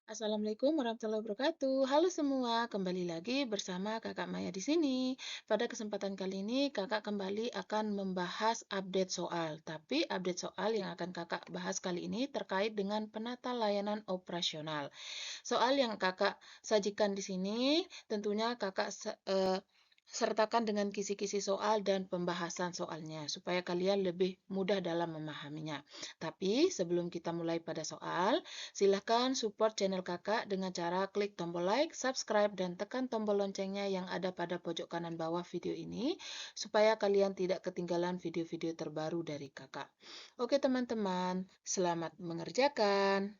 Assalamualaikum warahmatullahi wabarakatuh. Halo semua, kembali lagi bersama Kakak Maya di sini. Pada kesempatan kali ini, Kakak kembali akan membahas update soal. Tapi update soal yang akan Kakak bahas kali ini terkait dengan penata layanan operasional. Soal yang Kakak sajikan di sini, tentunya Kakak sertakan dengan kisi-kisi soal dan pembahasan soalnya, supaya kalian lebih mudah dalam memahaminya. Tapi sebelum kita mulai pada soal, silahkan support channel Kakak dengan cara klik tombol like, subscribe, dan tekan tombol loncengnya yang ada pada pojok kanan bawah video ini, supaya kalian tidak ketinggalan video-video terbaru dari Kakak. Oke teman-teman, selamat mengerjakan.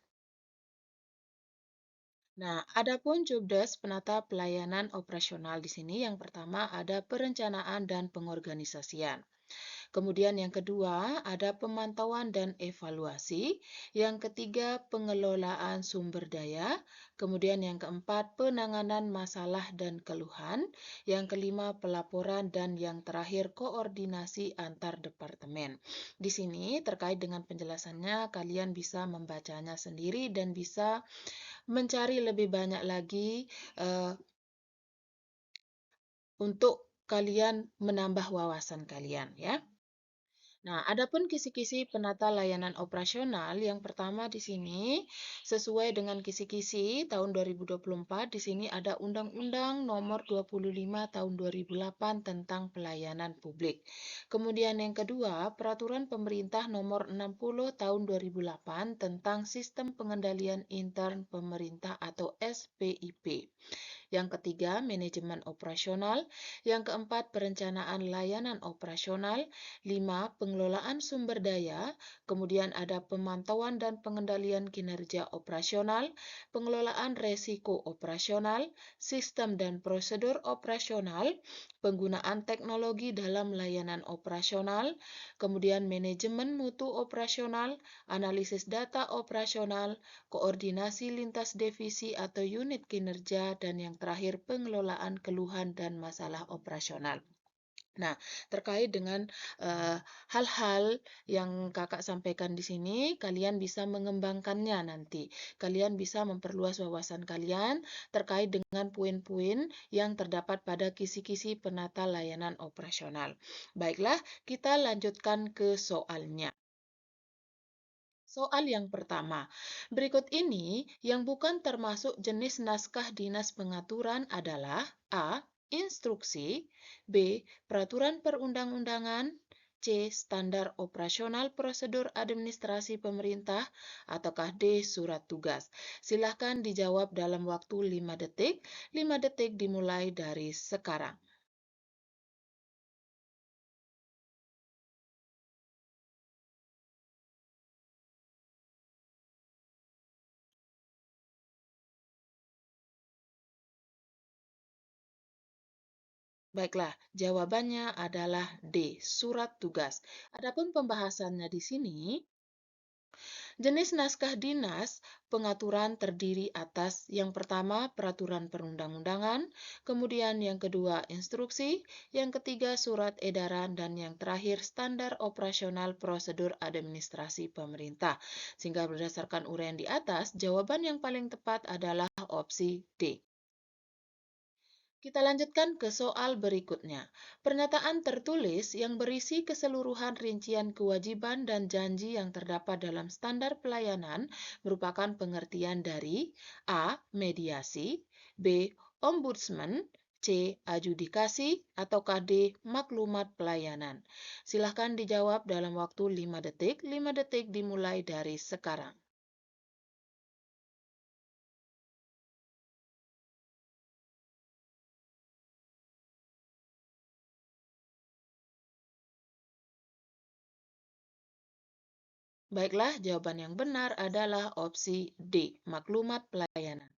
Nah, adapun jobdesk penata pelayanan operasional di sini yang pertama ada perencanaan dan pengorganisasian. Kemudian yang kedua ada pemantauan dan evaluasi. Yang ketiga pengelolaan sumber daya. Kemudian yang keempat penanganan masalah dan keluhan. Yang kelima pelaporan dan yang terakhir koordinasi antar departemen. Di sini terkait dengan penjelasannya kalian bisa membacanya sendiri dan bisa mencari lebih banyak lagi eh, untuk kalian menambah wawasan kalian ya. Nah, adapun kisi-kisi penata layanan operasional yang pertama di sini sesuai dengan kisi-kisi tahun 2024 di sini ada Undang-Undang Nomor 25 Tahun 2008 tentang pelayanan publik. Kemudian yang kedua, Peraturan Pemerintah Nomor 60 Tahun 2008 tentang Sistem Pengendalian Intern Pemerintah atau SPIP. Yang ketiga, manajemen operasional. Yang keempat, perencanaan layanan operasional. 5, pengelolaan sumber daya. Kemudian ada pemantauan dan pengendalian kinerja operasional, pengelolaan resiko operasional, sistem dan prosedur operasional, penggunaan teknologi dalam layanan operasional, kemudian manajemen mutu operasional, analisis data operasional, koordinasi lintas divisi atau unit kinerja, dan yang terakhir pengelolaan keluhan dan masalah operasional. Nah, terkait dengan hal-hal yang Kakak sampaikan di sini, kalian bisa mengembangkannya nanti. Kalian bisa memperluas wawasan kalian terkait dengan puin-puin yang terdapat pada kisi-kisi penata layanan operasional. Baiklah, kita lanjutkan ke soalnya. Soal yang pertama, berikut ini yang bukan termasuk jenis naskah dinas pengaturan adalah A. Instruksi, B. Peraturan perundang-undangan, C. Standar operasional prosedur administrasi pemerintah, ataukah D. Surat tugas. Silahkan dijawab dalam waktu 5 detik. 5 detik dimulai dari sekarang. Baiklah, jawabannya adalah D, surat tugas. Adapun pembahasannya di sini, jenis naskah dinas pengaturan terdiri atas yang pertama peraturan perundang-undangan, kemudian yang kedua instruksi, yang ketiga surat edaran, dan yang terakhir standar operasional prosedur administrasi pemerintah. Sehingga berdasarkan uraian di atas, jawaban yang paling tepat adalah opsi D. Kita lanjutkan ke soal berikutnya. Pernyataan tertulis yang berisi keseluruhan rincian kewajiban dan janji yang terdapat dalam standar pelayanan merupakan pengertian dari A. Mediasi, B. Ombudsman, C. Adjudikasi, atau D. Maklumat pelayanan. Silahkan dijawab dalam waktu 5 detik. 5 detik dimulai dari sekarang. Baiklah, jawaban yang benar adalah opsi D, maklumat pelayanan.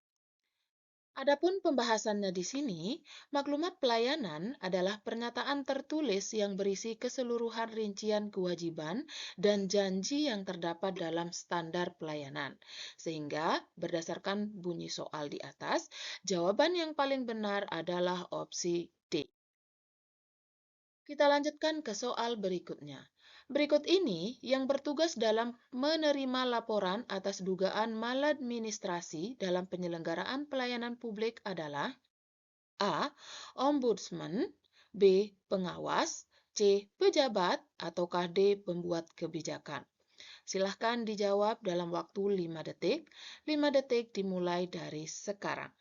Adapun pembahasannya di sini, maklumat pelayanan adalah pernyataan tertulis yang berisi keseluruhan rincian kewajiban dan janji yang terdapat dalam standar pelayanan. Sehingga, berdasarkan bunyi soal di atas, jawaban yang paling benar adalah opsi D. Kita lanjutkan ke soal berikutnya. Berikut ini yang bertugas dalam menerima laporan atas dugaan maladministrasi dalam penyelenggaraan pelayanan publik adalah A. Ombudsman, B. Pengawas, C. Pejabat, ataukah D. Pembuat kebijakan. Silahkan dijawab dalam waktu 5 detik. 5 detik dimulai dari sekarang.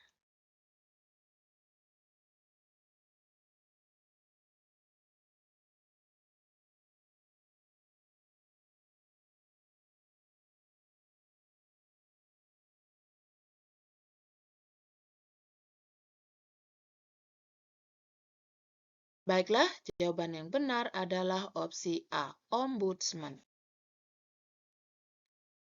Baiklah, jawaban yang benar adalah opsi A, Ombudsman.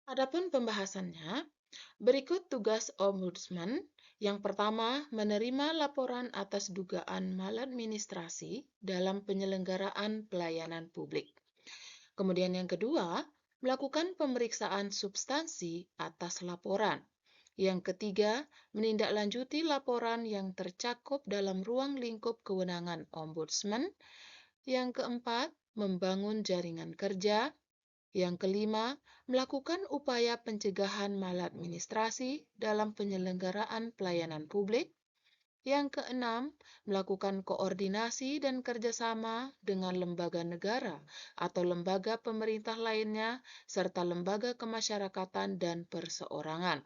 Adapun pembahasannya, berikut tugas Ombudsman. Yang pertama, menerima laporan atas dugaan maladministrasi dalam penyelenggaraan pelayanan publik. Kemudian yang kedua, melakukan pemeriksaan substansi atas laporan. Yang ketiga, menindaklanjuti laporan yang tercakup dalam ruang lingkup kewenangan Ombudsman. Yang keempat, membangun jaringan kerja. Yang kelima, melakukan upaya pencegahan maladministrasi dalam penyelenggaraan pelayanan publik. Yang keenam, melakukan koordinasi dan kerjasama dengan lembaga negara atau lembaga pemerintah lainnya, serta lembaga kemasyarakatan dan perseorangan.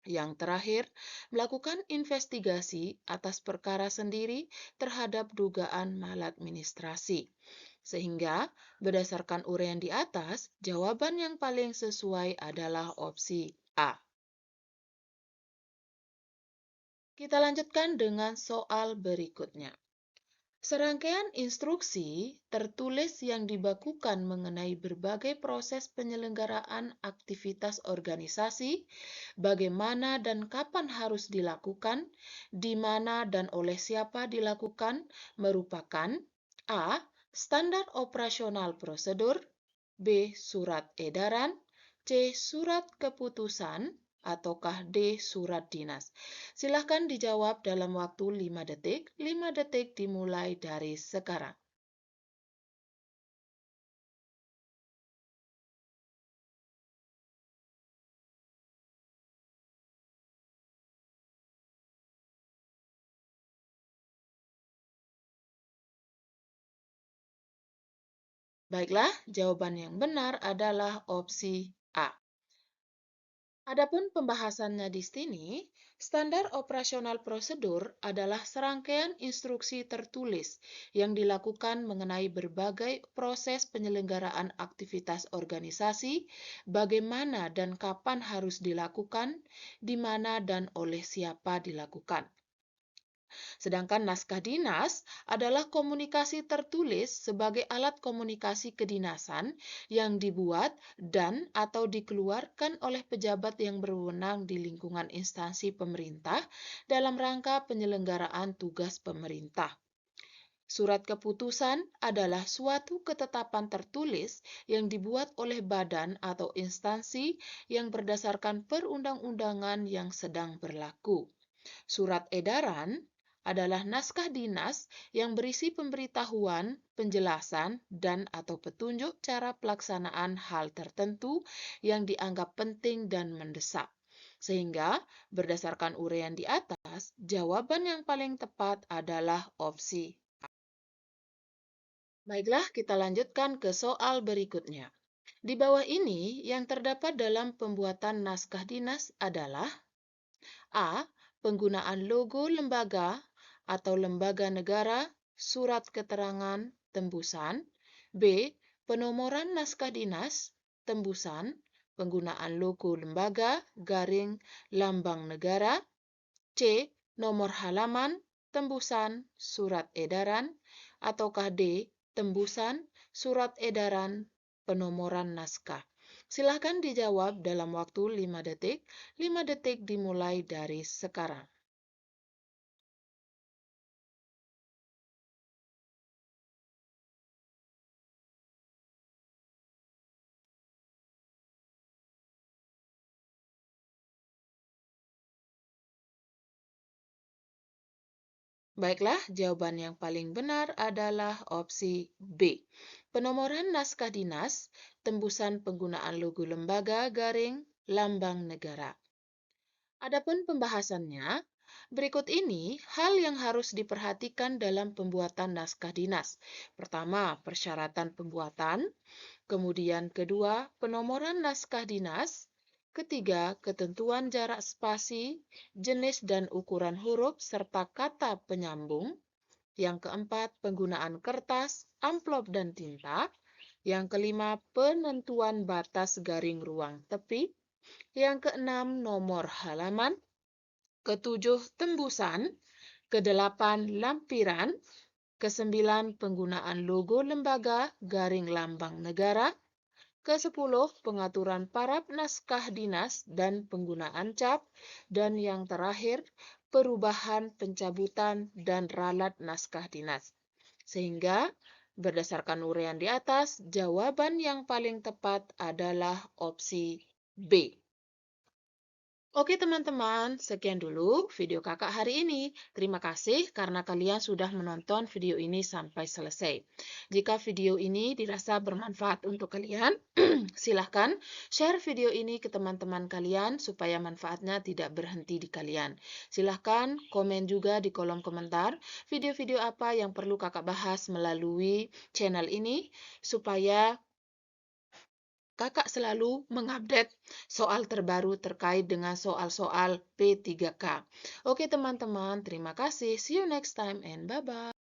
Yang terakhir, melakukan investigasi atas perkara sendiri terhadap dugaan maladministrasi. Sehingga, berdasarkan uraian di atas, jawaban yang paling sesuai adalah opsi A. Kita lanjutkan dengan soal berikutnya. Serangkaian instruksi tertulis yang dibakukan mengenai berbagai proses penyelenggaraan aktivitas organisasi, bagaimana dan kapan harus dilakukan, di mana dan oleh siapa dilakukan, merupakan A. Standar operasional prosedur, B. Surat edaran, C. Surat keputusan, ataukah D. Surat dinas. Silahkan dijawab dalam waktu 5 detik. 5 detik dimulai dari sekarang. Baiklah, jawaban yang benar adalah opsi A. Adapun pembahasannya di sini, standar operasional prosedur adalah serangkaian instruksi tertulis yang dilakukan mengenai berbagai proses penyelenggaraan aktivitas organisasi, bagaimana dan kapan harus dilakukan, di mana dan oleh siapa dilakukan. Sedangkan naskah dinas adalah komunikasi tertulis sebagai alat komunikasi kedinasan yang dibuat dan atau dikeluarkan oleh pejabat yang berwenang di lingkungan instansi pemerintah dalam rangka penyelenggaraan tugas pemerintah. Surat keputusan adalah suatu ketetapan tertulis yang dibuat oleh badan atau instansi yang berdasarkan perundang-undangan yang sedang berlaku. Surat edaran adalah naskah dinas yang berisi pemberitahuan, penjelasan, dan/atau petunjuk cara pelaksanaan hal tertentu yang dianggap penting dan mendesak. Sehingga, berdasarkan uraian di atas, jawaban yang paling tepat adalah opsi A. Baiklah, kita lanjutkan ke soal berikutnya. Di bawah ini, yang terdapat dalam pembuatan naskah dinas adalah A. Penggunaan logo lembaga atau lembaga negara, surat keterangan, tembusan. B. Penomoran naskah dinas, tembusan, penggunaan logo lembaga, garing, lambang negara. C. Nomor halaman, tembusan, surat edaran. Ataukah D. Tembusan, surat edaran, penomoran naskah. Silahkan dijawab dalam waktu 5 detik. 5 detik dimulai dari sekarang. Baiklah, jawaban yang paling benar adalah opsi B. Penomoran naskah dinas, tembusan penggunaan logo lembaga garing lambang negara. Adapun pembahasannya, berikut ini hal yang harus diperhatikan dalam pembuatan naskah dinas. Pertama, persyaratan pembuatan. Kemudian kedua, penomoran naskah dinas. Ketiga, ketentuan jarak spasi, jenis dan ukuran huruf, serta kata penyambung. Yang keempat, penggunaan kertas, amplop, dan tinta. Yang kelima, penentuan batas garing ruang tepi. Yang keenam, nomor halaman. Ketujuh, tembusan. Kedelapan, lampiran. Kesembilan, penggunaan logo lembaga garing lambang negara. Kesepuluh, pengaturan paraf naskah dinas dan penggunaan cap. Dan yang terakhir, perubahan, pencabutan, dan ralat naskah dinas. Sehingga, berdasarkan uraian di atas, jawaban yang paling tepat adalah opsi B. Oke teman-teman, sekian dulu video kakak hari ini. Terima kasih karena kalian sudah menonton video ini sampai selesai. Jika video ini dirasa bermanfaat untuk kalian, silahkan share video ini ke teman-teman kalian supaya manfaatnya tidak berhenti di kalian. Silahkan komen juga di kolom komentar video-video apa yang perlu kakak bahas melalui channel ini supaya kakak selalu mengupdate soal terbaru terkait dengan soal-soal P3K. Oke teman-teman, terima kasih. See you next time and bye-bye.